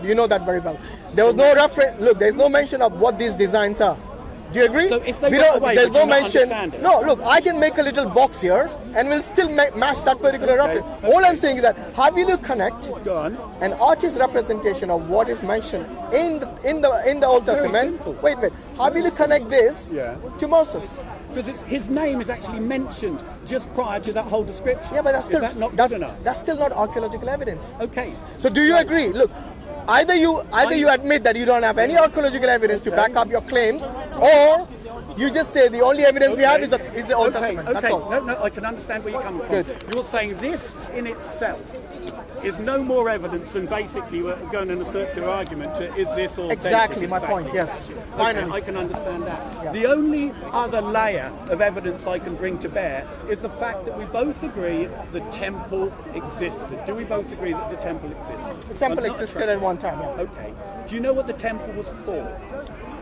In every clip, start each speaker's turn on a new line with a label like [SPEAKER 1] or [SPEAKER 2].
[SPEAKER 1] You know that very well. There was no reference. Look, there's no mention of what these designs are. Do you agree?
[SPEAKER 2] So if they went away,
[SPEAKER 1] there's
[SPEAKER 2] would you
[SPEAKER 1] no
[SPEAKER 2] not
[SPEAKER 1] mention.
[SPEAKER 2] understand it?
[SPEAKER 1] No, look, I can make a little box here, and we'll still match that particular reference. All I'm saying is that how will you connect an artist's representation of what is mentioned in the Old Testament?
[SPEAKER 2] Simple.
[SPEAKER 1] Wait. How will you connect this to Moses?
[SPEAKER 2] Because his name is actually mentioned just prior to that whole description.
[SPEAKER 1] Yeah, but that's still
[SPEAKER 2] is that not good enough?
[SPEAKER 1] That's still not archaeological evidence.
[SPEAKER 2] Okay.
[SPEAKER 1] So do you agree? Look, either you admit that you don't have any archaeological evidence to back up your claims, or you just say the only evidence we have is the Old Testament.
[SPEAKER 2] Okay.
[SPEAKER 1] That's all.
[SPEAKER 2] No, I can understand where you're coming from.
[SPEAKER 1] Good.
[SPEAKER 2] You're saying this in itself is no more evidence than basically we're going in a circular argument to is this authentic?
[SPEAKER 1] Exactly my point, yes. Finally.
[SPEAKER 2] Okay, I can understand that.
[SPEAKER 1] Yeah.
[SPEAKER 2] The only other layer of evidence I can bring to bear is the fact that we both agree the temple existed. Do we both agree that the temple existed?
[SPEAKER 1] The temple existed at one time, yeah.
[SPEAKER 2] Okay. Do you know what the temple was for?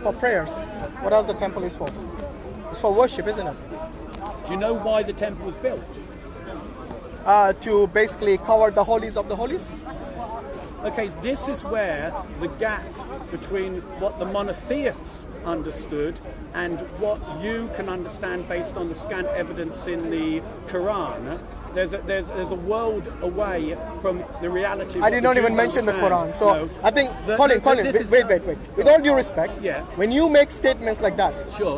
[SPEAKER 1] For prayers. What else the temple is for? It's for worship, isn't it?
[SPEAKER 2] Do you know why the temple was built?
[SPEAKER 1] To basically cover the holies of the holies.
[SPEAKER 2] Okay, this is where the gap between what the monotheists understood and what you can understand based on the scant evidence in the Quran. There's a world away from the reality.
[SPEAKER 1] I did not even mention the Quran. So no. I think, Colin, wait. With all due respect, when you make statements like that,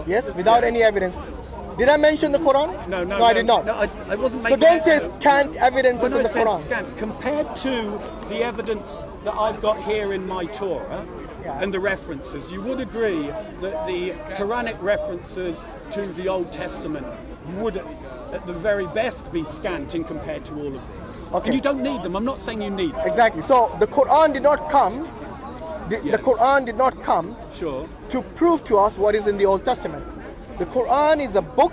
[SPEAKER 1] yes, without any evidence, did I mention the Quran? No, I did not.
[SPEAKER 2] No, I wasn't making.
[SPEAKER 1] So don't say scant evidence is in the Quran.
[SPEAKER 2] Scant, compared to the evidence that I've got here in my Torah and the references, you would agree that the Quranic references to the Old Testament would, at the very best, be scant in compared to all of this. Okay. And you don't need them. I'm not saying you need them.
[SPEAKER 1] Exactly. So the Quran did not come. The Quran did not come to prove to us what is in the Old Testament. The Quran is a book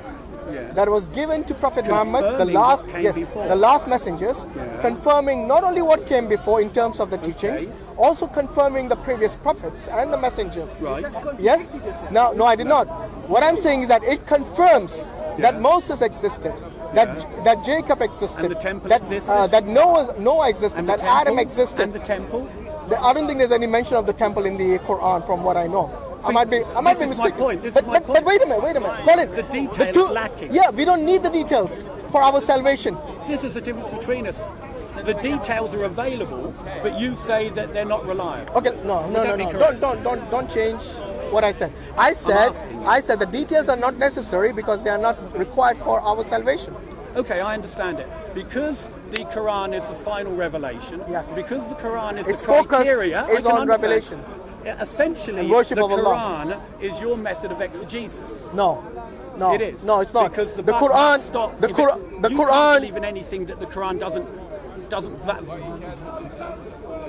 [SPEAKER 1] that was given to Prophet Muhammad, the last messengers, confirming not only what came before in terms of the teachings, also confirming the previous prophets and the messengers.
[SPEAKER 2] Right.
[SPEAKER 1] Yes? No, I did not. What I'm saying is that it confirms that Moses existed, that Jacob existed,
[SPEAKER 2] and the temple existed,
[SPEAKER 1] that Noah existed,
[SPEAKER 2] and
[SPEAKER 1] that Adam existed.
[SPEAKER 2] And the temple?
[SPEAKER 1] I don't think there's any mention of the temple in the Quran from what I know. I might be mistaken. But wait a minute. Colin,
[SPEAKER 2] the detail is lacking.
[SPEAKER 1] Yeah, we don't need the details for our salvation.
[SPEAKER 2] This is the difference between us. The details are available, but you say that they're not reliable.
[SPEAKER 1] Okay, no. Don't change what I said. I said the details are not necessary because they are not required for our salvation.
[SPEAKER 2] Okay, I understand it. Because the Quran is the final revelation.
[SPEAKER 1] Yes.
[SPEAKER 2] Because the Quran is
[SPEAKER 1] its
[SPEAKER 2] the criteria.
[SPEAKER 1] Focus is on revelation.
[SPEAKER 2] Essentially,
[SPEAKER 1] worship
[SPEAKER 2] the
[SPEAKER 1] of Allah.
[SPEAKER 2] Quran is your method of exegesis.
[SPEAKER 1] No,
[SPEAKER 2] it is.
[SPEAKER 1] No, it's not.
[SPEAKER 2] Because the
[SPEAKER 1] Quran, the Quran.
[SPEAKER 2] You can't believe in anything that the Quran doesn't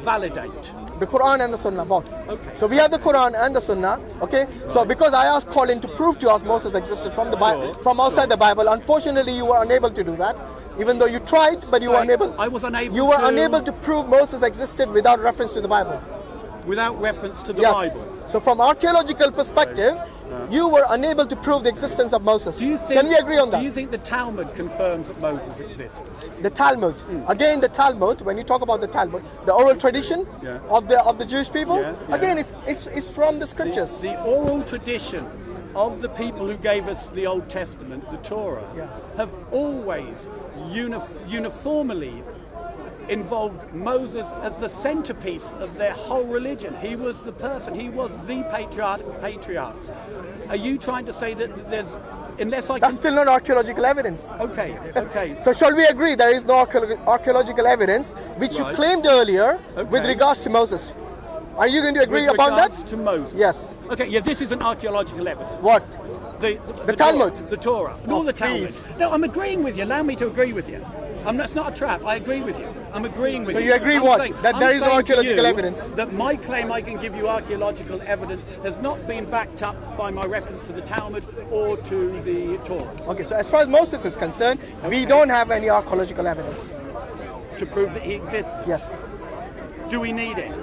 [SPEAKER 2] validate.
[SPEAKER 1] The Quran and the Sunnah, both.
[SPEAKER 2] Okay.
[SPEAKER 1] So we have the Quran and the Sunnah. Okay. Right. So because I asked Colin to prove to us Moses existed from the Bible, from outside the Bible, unfortunately you were unable to do that. Even though you tried, but you were unable.
[SPEAKER 2] I was unable.
[SPEAKER 1] You were unable to prove Moses existed without reference to the Bible.
[SPEAKER 2] Without reference to the Bible.
[SPEAKER 1] So from archaeological perspective, you were unable to prove the existence of Moses. Can we agree on that?
[SPEAKER 2] Do you think the Talmud confirms that Moses existed?
[SPEAKER 1] The Talmud. Again, the Talmud, when you talk about the Talmud, the oral tradition of the Jewish people, again, it's from the scriptures.
[SPEAKER 2] The oral tradition of the people who gave us the Old Testament, the Torah, have always uniformly involved Moses as the centerpiece of their whole religion. He was the person, he was the patriarchs. Are you trying to say that there's,
[SPEAKER 1] That's still not archaeological evidence.
[SPEAKER 2] Okay.
[SPEAKER 1] So shall we agree there is no archaeological evidence which you claimed earlier with regards to Moses? Are you going to agree about that?
[SPEAKER 2] To Moses?
[SPEAKER 1] Yes.
[SPEAKER 2] Okay, this is an archaeological evidence.
[SPEAKER 1] What?
[SPEAKER 2] The
[SPEAKER 1] Talmud?
[SPEAKER 2] The Torah. No, the Talmud. No, I'm agreeing with you. Allow me to agree with you. That's not a trap. I agree with you. I'm agreeing with you.
[SPEAKER 1] So you agree that there is no archaeological evidence?
[SPEAKER 2] That my claim I can give you archaeological evidence has not been backed up by my reference to the Talmud or to the Torah.
[SPEAKER 1] Okay, so as far as Moses is concerned, we don't have any archaeological evidence.
[SPEAKER 2] To prove that he exists?
[SPEAKER 1] Yes.
[SPEAKER 2] Do we need it?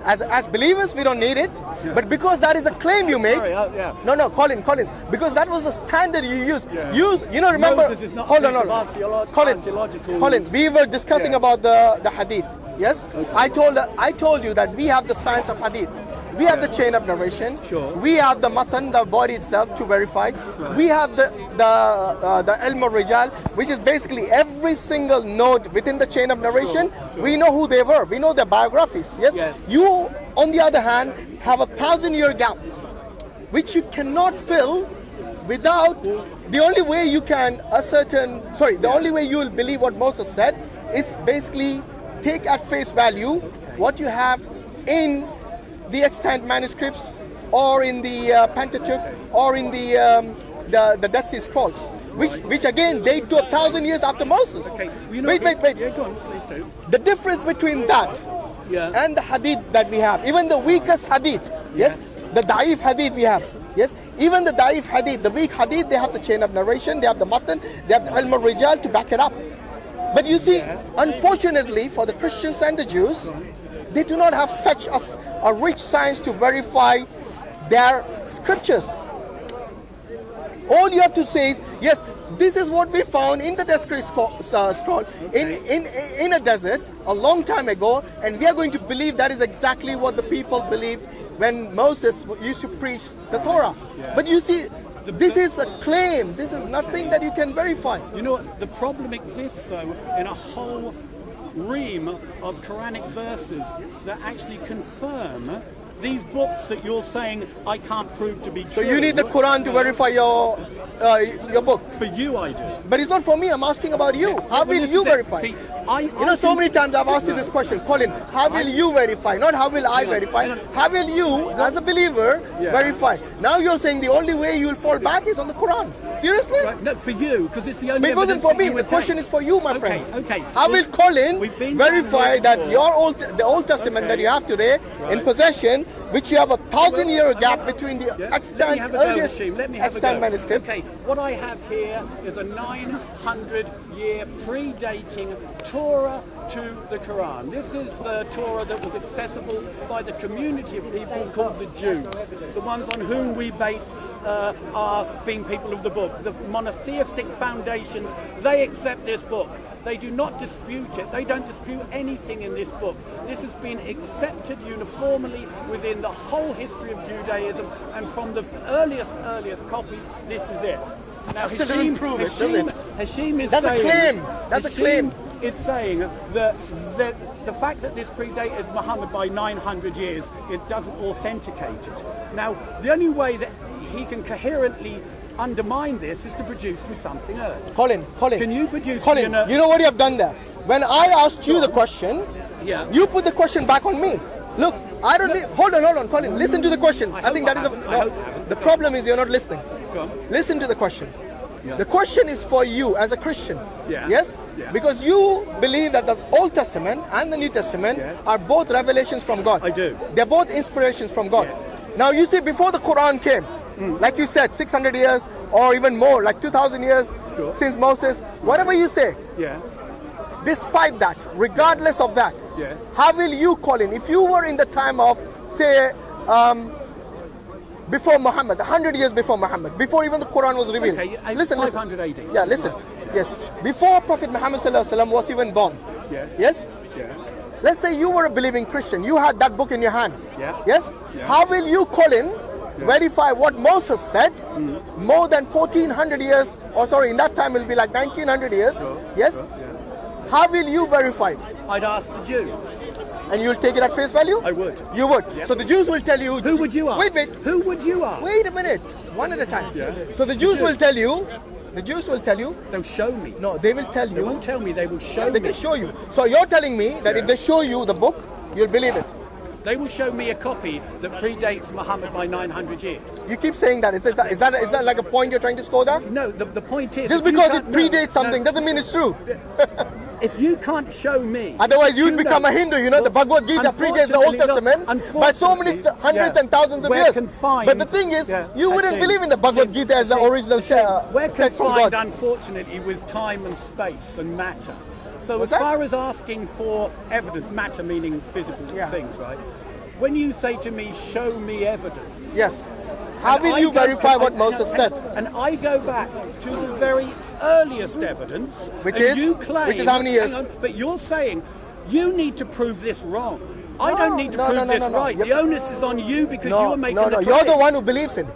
[SPEAKER 1] As believers, we don't need it, but because that is a claim you made. No, Colin, because that was the standard you used. Remember?
[SPEAKER 2] Moses is not
[SPEAKER 1] Hold on. Colin, we were discussing about the hadith. Yes?
[SPEAKER 2] Okay.
[SPEAKER 1] I told you that we have the science of hadith. We have the chain of narration.
[SPEAKER 2] Sure.
[SPEAKER 1] We have the matan, the body itself, to verify. Right. We have the ilm al-rijal, which is basically every single node within the chain of narration. Sure. We know who they were. We know their biographies. Yes? You, on the other hand, have a 1,000-year gap, which you cannot fill without. The only way you can the only way you will believe what Moses said is basically take at face value what you have in the extant manuscripts, or in the Pentateuch, or in the Dead Sea Scrolls, which again date to 1,000 years after Moses.
[SPEAKER 2] Okay.
[SPEAKER 1] Wait.
[SPEAKER 2] Yeah, go on, please do.
[SPEAKER 1] The difference between that and the hadith that we have, even the weakest hadith, yes, the da'if hadith we have, yes, even the da'if hadith, the weak hadith, they have the chain of narration, they have the matan, they have the ilm al-rijal to back it up. But you see, unfortunately for the Christians and the Jews, they do not have such a rich science to verify their scriptures. All you have to say is, yes, this is what we found in the Dead Sea Scroll in a desert a long time ago, and we are going to believe that is exactly what the people believed when Moses used to preach the Torah. But you see, this is a claim. This is nothing that you can verify.
[SPEAKER 2] You know what? The problem exists, though, in a whole ream of Quranic verses that actually confirm these books that you're saying I can't prove to be true.
[SPEAKER 1] So you need the Quran to verify your book?
[SPEAKER 2] For you, I do.
[SPEAKER 1] But it's not for me. I'm asking about you. How will you verify?
[SPEAKER 2] See,
[SPEAKER 1] so many times I've asked you this question, Colin. How will you verify? Not how will I verify. How will you, as a believer, verify? Now you're saying the only way you will fall back is on the Quran. Seriously?
[SPEAKER 2] Right, no, for you, because it's the only.
[SPEAKER 1] But it wasn't for me. The question is for you, my friend.
[SPEAKER 2] Okay.
[SPEAKER 1] How will Colin verify that the Old Testament that you have today in possession, which you have a 1,000-year gap between the earliest extant manuscript?
[SPEAKER 2] Okay, what I have here is a 900-year predating Torah to the Quran. This is the Torah that was accessible by the community of people called the Jews, the ones on whom we base our being people of the book. The monotheistic foundations, they accept this book. They do not dispute it. They don't dispute anything in this book. This has been accepted uniformly within the whole history of Judaism, and from the earliest copies, this is it. Now, Hashim is
[SPEAKER 1] That's
[SPEAKER 2] saying,
[SPEAKER 1] a claim. That's a claim.
[SPEAKER 2] Is saying that the fact that this predated Muhammad by 900 years, it doesn't authenticate it. Now, the only way that he can coherently undermine this is to produce me something early.
[SPEAKER 1] Colin,
[SPEAKER 2] can you produce
[SPEAKER 1] Colin, you know what you have done there? When I asked you the question, you put the question back on me. Look, I don't need... Hold on, Colin. Listen to the question. I think that is the problem is you're not listening. Listen to the question. The question is for you as a Christian. Yes? Because you believe that the Old Testament and the New Testament are both revelations from God.
[SPEAKER 2] I do.
[SPEAKER 1] They're both inspirations from God. Now you see, before the Quran came, like you said, 600 years or even more, like 2,000 years since Moses, whatever you say, despite that, regardless of that, how will you, Colin, if you were in the time of, say, before Muhammad, 100 years before Muhammad, before even the Quran was revealed.
[SPEAKER 2] Okay,
[SPEAKER 1] listen.
[SPEAKER 2] 500 AD.
[SPEAKER 1] Yeah, listen. Yes. Before Prophet Muhammad was even born. Yes? Let's say you were a believing Christian. You had that book in your hand. Yes? How will you, Colin, verify what Moses said more than 1400 years, or sorry, in that time it will be like 1900 years. Yes? How will you verify it?
[SPEAKER 2] I'd ask the Jews.
[SPEAKER 1] And you'll take it at face value?
[SPEAKER 2] I would.
[SPEAKER 1] You would? So the Jews will tell you...
[SPEAKER 2] Who would you ask?
[SPEAKER 1] Wait.
[SPEAKER 2] Who would you ask?
[SPEAKER 1] Wait a minute. One at a time. So the Jews will tell you...
[SPEAKER 2] They'll show me.
[SPEAKER 1] No, they will tell you.
[SPEAKER 2] They won't tell me, they will show me.
[SPEAKER 1] They can show you. So you're telling me that if they show you the book, you'll believe it.
[SPEAKER 2] They will show me a copy that predates Muhammad by 900 years. You
[SPEAKER 1] keep saying that. Is that like a point you're trying to score there?
[SPEAKER 2] No, the point is...
[SPEAKER 1] Just because it predates something doesn't mean it's true.
[SPEAKER 2] If you can't show me...
[SPEAKER 1] Otherwise you'd become a Hindu. You know, the Bhagavad Gita predates the Old Testament by so many hundreds and thousands of years. But the thing is, you wouldn't believe in the Bhagavad Gita as the original
[SPEAKER 2] we're
[SPEAKER 1] text from God.
[SPEAKER 2] Confined, unfortunately, with time and space and matter. So as far as asking for evidence, matter meaning physical things, right? When you say to me, show me evidence.
[SPEAKER 1] Yes. How will you verify what Moses said?
[SPEAKER 2] And I go back to the very earliest evidence.
[SPEAKER 1] Which is?
[SPEAKER 2] You claim,
[SPEAKER 1] Which is how many years?
[SPEAKER 2] But you're saying You need to prove this wrong. I don't need to prove this right. The onus is on you because you are making the claim.
[SPEAKER 1] You're the one who believes in.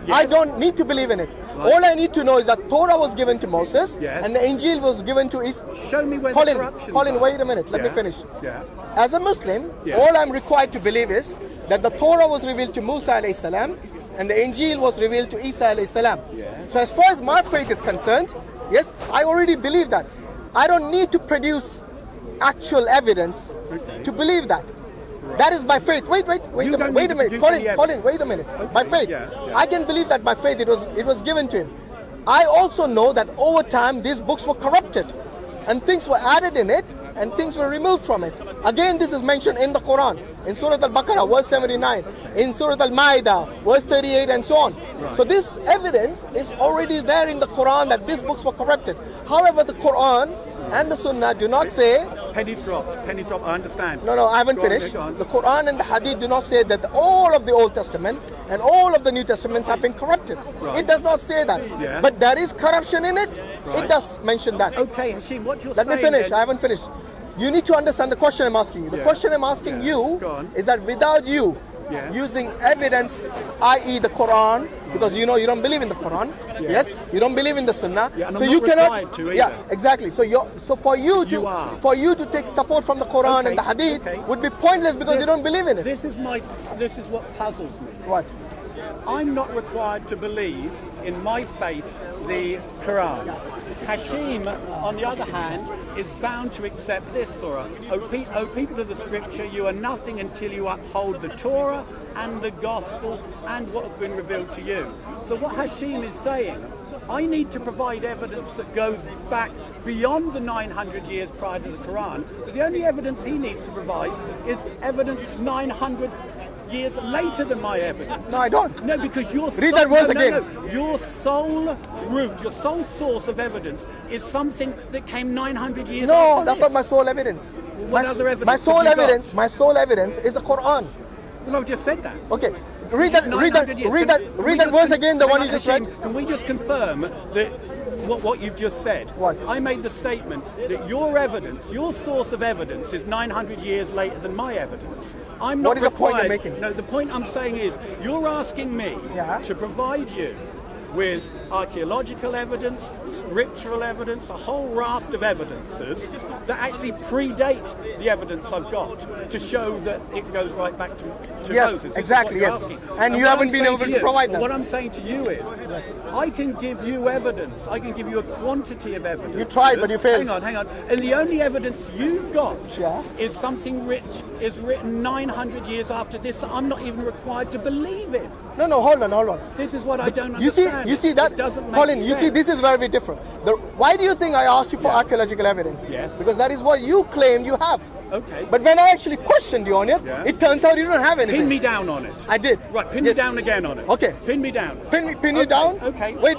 [SPEAKER 1] Yes. I don't need to believe in it. Right. All I need to know is that Torah was given to Moses, and the Injil was given to Isa.
[SPEAKER 2] Show me where the corruption.
[SPEAKER 1] Colin, wait a minute. Let me finish.
[SPEAKER 2] Yeah.
[SPEAKER 1] As a Muslim, all I'm required to believe is that the Torah was revealed to Musa alayhi salam, and the Injil was revealed to Isa alayhi salam. So as far as my faith is concerned, yes, I already believe that. I don't need to produce actual evidence to believe that. Right. That is my faith. Wait a minute. Colin, wait a minute. Okay. My faith. I can believe that by faith it was given to him. I also know that over time these books were corrupted and things were added in it and things were removed from it. Again, this is mentioned in the Quran, in Surah Al-Baqarah, verse 79, in Surah Al-Ma'idah, verse 38, and so on. Right. So this evidence is already there in the Quran that these books were corrupted. However, the Quran and the Sunnah do not say...
[SPEAKER 2] Pennies dropped, I understand.
[SPEAKER 1] No, I haven't finished. The Quran and the Hadith do not say that all of the Old Testament and all of the New Testaments have been corrupted. Right. It does not say that. Yeah. But there is corruption in it. Right. It does mention that.
[SPEAKER 2] Okay, Hashim, what you're
[SPEAKER 1] saying... Let me finish,
[SPEAKER 2] then...
[SPEAKER 1] I haven't finished. You need to understand the question I'm asking you. The question I'm asking you is that without you using evidence, i.e. the Quran, because you know you don't believe in the Quran, yes, you don't believe in the Sunnah,
[SPEAKER 2] so you cannot.
[SPEAKER 1] Exactly. So for you to take support from the Quran and the Hadith would be pointless because you don't believe in it.
[SPEAKER 2] This is what puzzles me.
[SPEAKER 1] What?
[SPEAKER 2] I'm not required to believe in my faith the Quran. Hashim, on the other hand, is bound to accept this surah. O people of the scripture, you are nothing until you uphold the Torah and the gospel and what has been revealed to you. So what Hashim is saying, I need to provide evidence that goes back beyond the 900 years prior to the Quran. But the only evidence he needs to provide is evidence 900 years later than my evidence.
[SPEAKER 1] No, I don't.
[SPEAKER 2] No, because
[SPEAKER 1] read that verse again.
[SPEAKER 2] Your sole root, your sole source of evidence is something that came 900 years.
[SPEAKER 1] No, that's not my sole evidence.
[SPEAKER 2] Well, what other evidence?
[SPEAKER 1] My sole evidence is the Quran.
[SPEAKER 2] Well, I've just said that.
[SPEAKER 1] Okay, read that verse again. The one you just read.
[SPEAKER 2] Can we just confirm that? What you've just said.
[SPEAKER 1] What?
[SPEAKER 2] I made the statement that your evidence, your source of evidence is 900 years later than my evidence. I'm not
[SPEAKER 1] What is
[SPEAKER 2] required,
[SPEAKER 1] the point you're making?
[SPEAKER 2] No, the point I'm saying is you're asking me to provide you with archaeological evidence, scriptural evidence, a whole raft of evidences that actually predate the evidence I've got to show that it goes right back to Moses.
[SPEAKER 1] Exactly, yes. And you haven't been able to provide that.
[SPEAKER 2] What I'm saying to you is, I can give you evidence. I can give you a quantity of evidence.
[SPEAKER 1] You tried, but you failed.
[SPEAKER 2] Hang on. And the only evidence you've got is something which is written 900 years after this that I'm not even required to believe in.
[SPEAKER 1] No, hold on.
[SPEAKER 2] This is what I don't understand.
[SPEAKER 1] You see that, Colin, you see, this is where we're different. Why do you think I asked you for archaeological evidence?
[SPEAKER 2] Yes.
[SPEAKER 1] Because that is what you claim you have.
[SPEAKER 2] Okay.
[SPEAKER 1] But when I actually questioned you on it, it turns out you don't have anything.
[SPEAKER 2] Pin me down on it.
[SPEAKER 1] I did.
[SPEAKER 2] Right, pin me down again on it.
[SPEAKER 1] Okay.
[SPEAKER 2] Pin me down.
[SPEAKER 1] Pin you down?
[SPEAKER 2] Okay.
[SPEAKER 1] Wait.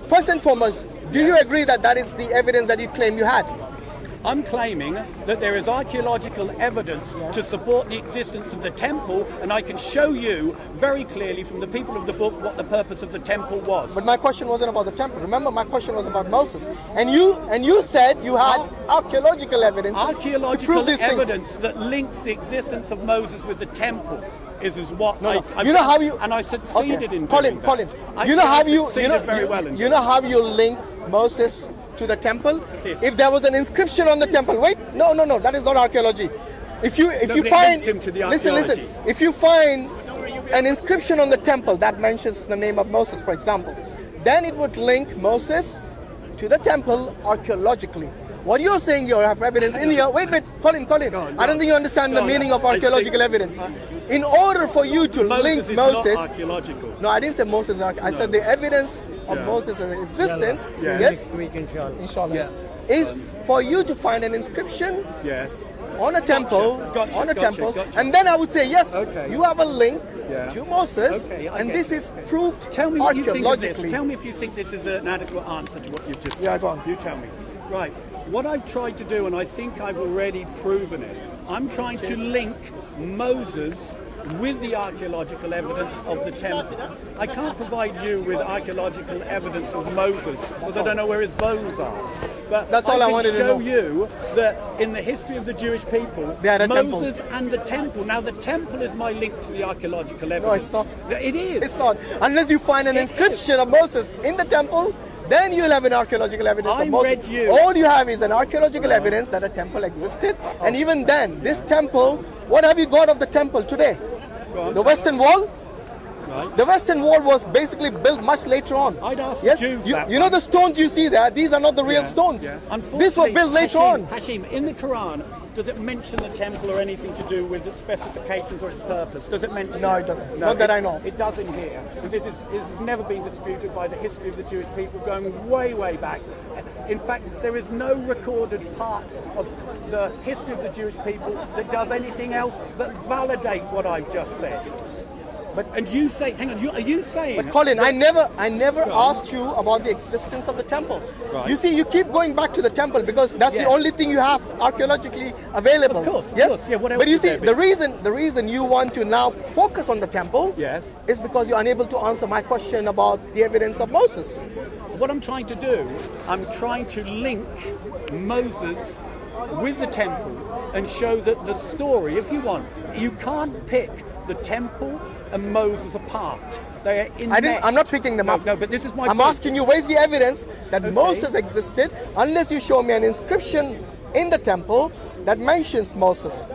[SPEAKER 1] First and foremost, do you agree that is the evidence that you claim you had?
[SPEAKER 2] I'm claiming that there is archaeological evidence to support the existence of the temple, and I can show you very clearly from the people of the book what the purpose of the temple was.
[SPEAKER 1] But my question wasn't about the temple. Remember, my question was about Moses. And you said you had archaeological evidence to prove these
[SPEAKER 2] evidence
[SPEAKER 1] things.
[SPEAKER 2] that links the existence of Moses with the temple. Is what I succeeded in doing.
[SPEAKER 1] Colin, you know how you link Moses to the temple? If there was an inscription on the temple, no, that is not archaeology. If you find listen, if you find an inscription on the temple that mentions the name of Moses, for example, then it would link Moses to the temple archaeologically. What you're saying, you have evidence in here. Wait, Colin. I don't think you understand the meaning of archaeological evidence. In order for you to link Moses,
[SPEAKER 2] not archaeological.
[SPEAKER 1] No, I didn't say Moses. I said the evidence of Moses' existence.
[SPEAKER 3] Next week, inshallah.
[SPEAKER 1] Is for you to find an inscription. On a temple,
[SPEAKER 2] Gotcha.
[SPEAKER 1] and then I would say yes. You have a link to Moses, and this is proved archaeologically.
[SPEAKER 2] Tell me if you think this is an adequate answer to what you've just said.
[SPEAKER 1] Yeah, go on.
[SPEAKER 2] You tell me. Right. What I've tried to do, and I think I've already proven it, I'm trying to link Moses with the archaeological evidence of the temple. I can't provide you with archaeological evidence of Moses because I don't know where his bones are. But
[SPEAKER 1] that's all I
[SPEAKER 2] can
[SPEAKER 1] wanted to
[SPEAKER 2] show
[SPEAKER 1] know.
[SPEAKER 2] you that in the history of the Jewish people,
[SPEAKER 1] They had a temple.
[SPEAKER 2] Moses and the temple. Now, the temple is my link to the archaeological evidence.
[SPEAKER 1] No, it's not.
[SPEAKER 2] It is.
[SPEAKER 1] It's not. Unless you find an inscription of Moses in the temple, then you'll have an archaeological evidence of Moses. All you have is an archaeological evidence that a temple existed. And even then, this temple, what have you got of the temple today? The Western Wall?
[SPEAKER 2] Right.
[SPEAKER 1] The Western Wall was basically built much later on.
[SPEAKER 2] I'd ask
[SPEAKER 1] yes,
[SPEAKER 2] Jews
[SPEAKER 1] you know the stones you see there, these are not the real stones. These were built later on.
[SPEAKER 2] Hashim, in the Quran, does it mention the temple or anything to do with its specifications or its purpose? Does it mention
[SPEAKER 1] No,
[SPEAKER 2] it?
[SPEAKER 1] it doesn't. Not that I know.
[SPEAKER 2] It does in here. This has never been disputed by the history of the Jewish people going way, way back. In fact, there is no recorded part of the history of the Jewish people that does anything else but validate what I've just said. And you say, hang on, are you saying?
[SPEAKER 1] But Colin, I never asked you about the existence of the temple.
[SPEAKER 2] Right.
[SPEAKER 1] You see, you keep going back to the temple because that's the only thing you have archaeologically available.
[SPEAKER 2] Of course,
[SPEAKER 1] yes.
[SPEAKER 2] Of course. Yeah, what else
[SPEAKER 1] but you
[SPEAKER 2] would
[SPEAKER 1] see,
[SPEAKER 2] there be?
[SPEAKER 1] the reason you want to now focus on the temple is because you're unable to answer my question about the evidence of Moses.
[SPEAKER 2] What I'm trying to do, I'm trying to link Moses with the temple and show that the story, if you want, you can't pick the temple and Moses apart. They are enmeshed.
[SPEAKER 1] I'm not picking them up.
[SPEAKER 2] No, but this is my
[SPEAKER 1] I'm
[SPEAKER 2] point.
[SPEAKER 1] asking you, where's the evidence that Moses existed unless you show me an inscription in the temple that mentions Moses.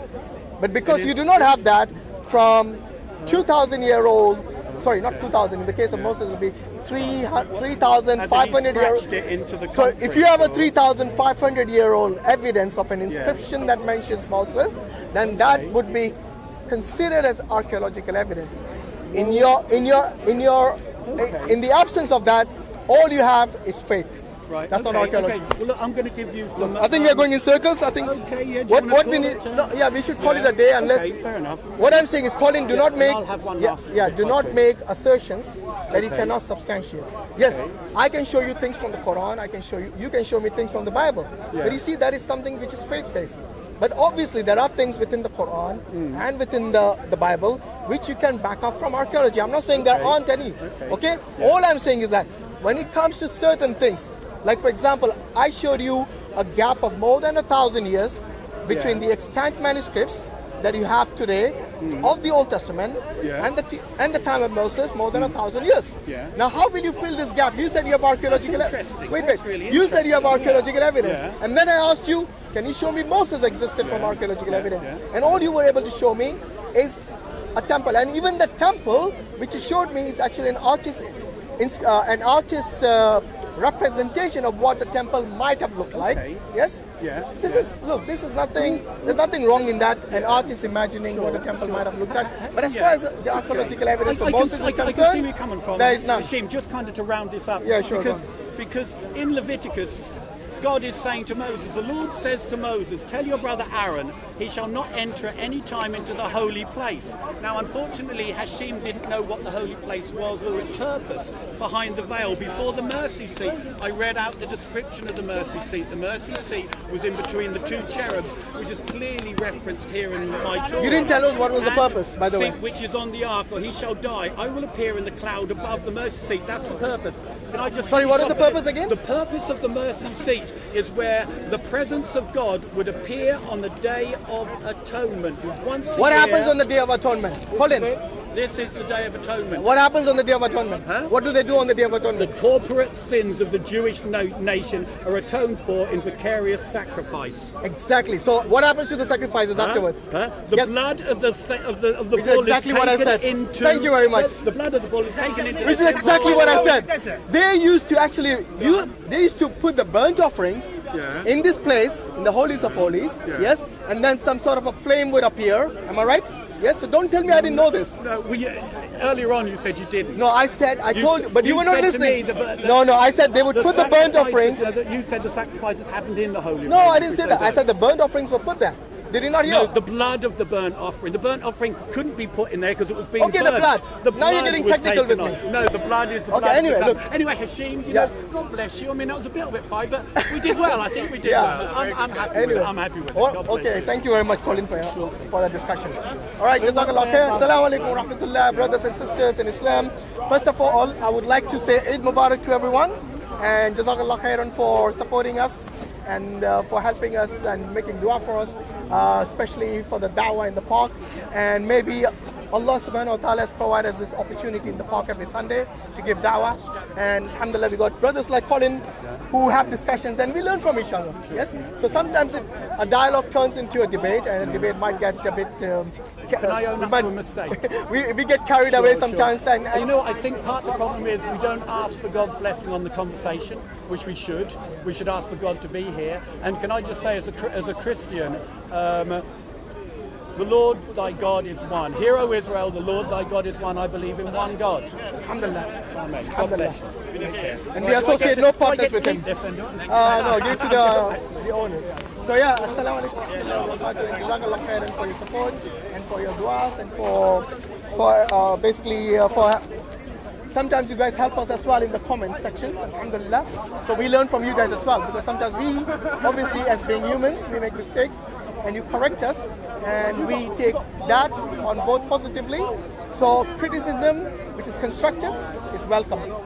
[SPEAKER 1] But because you do not have that from 2,000-year-old, sorry, not 2,000, in the case of Moses it would be 3,500 year old. So if you have a 3,500-year-old evidence of an inscription that mentions Moses, then that would be considered as archaeological evidence. In the absence of that, all you have is faith.
[SPEAKER 2] Right.
[SPEAKER 1] That's not archaeology.
[SPEAKER 2] Okay. Well, look, I'm going to give you some.
[SPEAKER 1] I think we are going in circles. I think.
[SPEAKER 2] Okay. Yeah.
[SPEAKER 1] What we need? We should call it a day unless.
[SPEAKER 2] Okay. Fair enough.
[SPEAKER 1] What I'm saying is, Colin, do not make.
[SPEAKER 2] I'll have one last.
[SPEAKER 1] Do not make assertions that you cannot substantiate. Yes, I can show you things from the Quran. I can show you. You can show me things from the Bible. But you see, that is something which is faith-based. But obviously, there are things within the Quran and within the Bible which you can back up from archaeology. I'm not saying there aren't any. Okay. All I'm saying is that when it comes to certain things, like for example, I showed you a gap of more than 1,000 years between the extant manuscripts that you have today of the Old Testament and the time of Moses, more than 1,000 years. Now, how will you fill this gap? You said you have archaeological evidence. You said you have archaeological evidence, and then I asked you, can you show me Moses existed from archaeological evidence? And all you were able to show me is a temple, and even the temple which you showed me is actually an artist's representation of what the temple might have looked like. Yes. This is nothing. There's nothing wrong in that. An artist imagining what the temple might have looked like. But as far as the archaeological evidence for Moses is concerned,
[SPEAKER 2] I can see where you're coming from.
[SPEAKER 1] There is none.
[SPEAKER 2] Hashim, just kind of to round this up.
[SPEAKER 1] Yeah, sure.
[SPEAKER 2] Because in Leviticus, God is saying to Moses, the Lord says to Moses, tell your brother Aaron, he shall not enter at any time into the holy place. Now, unfortunately, Hashim didn't know what the holy place was or its purpose behind the veil. Before the mercy seat, I read out the description of the mercy seat. The mercy seat was in between the two cherubs, which is clearly referenced here in my Torah.
[SPEAKER 1] You didn't tell us what was the purpose, by the way.
[SPEAKER 2] Which is on the ark, or he shall die. I will appear in the cloud above the mercy seat. That's the purpose. Can I just
[SPEAKER 1] Sorry, what is the purpose again?
[SPEAKER 2] The purpose of the mercy seat is where the presence of God would appear on the Day of Atonement.
[SPEAKER 1] What happens on the Day of Atonement? Colin.
[SPEAKER 2] This is the Day of Atonement.
[SPEAKER 1] What happens on the Day of Atonement? What do they do on the Day of Atonement?
[SPEAKER 2] The corporate sins of the Jewish nation are atoned for in vicarious sacrifice.
[SPEAKER 1] Exactly. So what happens to the sacrifices afterwards?
[SPEAKER 2] The blood of the bull
[SPEAKER 1] exactly
[SPEAKER 2] is
[SPEAKER 1] what I said.
[SPEAKER 2] taken into...
[SPEAKER 1] Thank you very much.
[SPEAKER 2] The blood of the bull is taken into...
[SPEAKER 1] Which is exactly what I said. They used to actually... They used to put the burnt offerings in this place, in the holies of holies, yes, and then some sort of a flame would appear. Am I right? Yes, so don't tell me I didn't know this.
[SPEAKER 2] No, earlier on you said you didn't.
[SPEAKER 1] No, I told you, but you were not listening.
[SPEAKER 2] No,
[SPEAKER 1] I said they would put the burnt offerings.
[SPEAKER 2] You said the sacrifices happened in the holy.
[SPEAKER 1] No, I didn't say that. I said the burnt offerings were put there. Did you not hear?
[SPEAKER 2] No, the blood of the burnt offering. The burnt offering couldn't be put in there because it was being burnt.
[SPEAKER 1] The blood. Now you're getting technical with me.
[SPEAKER 2] No, the blood is the blood.
[SPEAKER 1] Okay, anyway, look.
[SPEAKER 2] Anyway, Hashim, you know, God bless you. I mean, that was a little bit fine, but we did well. I think we did well. I'm happy with it. I'm happy with it.
[SPEAKER 1] Okay, thank you very much, Colin, for the discussion. All right, Jazakallah khair. Assalamu alaikum wa rahmatullah, brothers and sisters in Islam. First of all, I would like to say Eid Mubarak to everyone, and Jazakallah khairan for supporting us and for helping us and making dua for us, especially for the da'wah in the park. And maybe Allah subhanahu wa ta'ala has provided us this opportunity in the park every Sunday to give da'wah. And alhamdulillah, we got brothers like Colin who have discussions and we learn from each other. Yes. So sometimes a dialogue turns into a debate, and a debate might get a bit.
[SPEAKER 2] Can I own up to a mistake?
[SPEAKER 1] we get carried away sometimes.
[SPEAKER 2] And you know, I think part of the problem is we don't ask for God's blessing on the conversation, which we should. We should ask for God to be here. And can I just say, as a Christian, the Lord thy God is one. Hear, O Israel, the Lord thy God is one. I believe in one God.
[SPEAKER 1] Alhamdulillah.
[SPEAKER 2] Amen. God bless you.
[SPEAKER 1] And we associate no partners with him. No, give to the owners. So yeah, assalamu alaikum wa rahmatullahi wa barakatuh. Jazakallah khairan for your support and for your du'as and for basically for sometimes you guys help us as well in the comment sections, alhamdulillah. So we learn from you guys as well, because sometimes we, obviously as being humans, we make mistakes and you correct us and we take that on board positively. So criticism, which is constructive, is welcome.